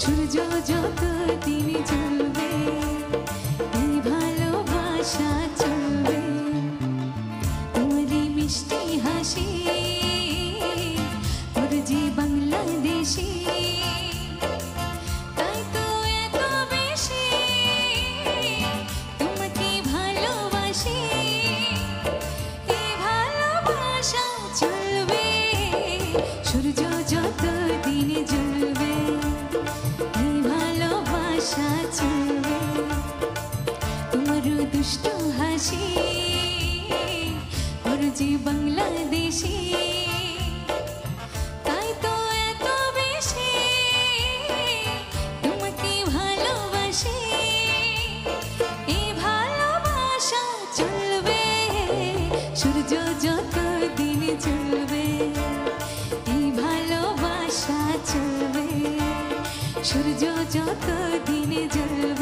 সূর্য যত দিন জ্বলবে এই ভালোবাসা চলবে। তোমারই মিষ্টি হাসি ওর যে বাংলাদেশি, তাই তো এত বেশি তোমাকে ভালোবাসি। এই ভালোবাসা চলবে সূর্য যত দিন জ্বলবে, চলবে। তোমার দুষ্ট হাসি ওর যে বাংলাদেশি, তাই তো এত বেশি তোমাকে ভালোবাসি। এই ভালোবাসা চলবে সূর্য যত দিন জ্বলবে, এই ভালোবাসা চলবে সূর্য যত দিন জ্বলবে।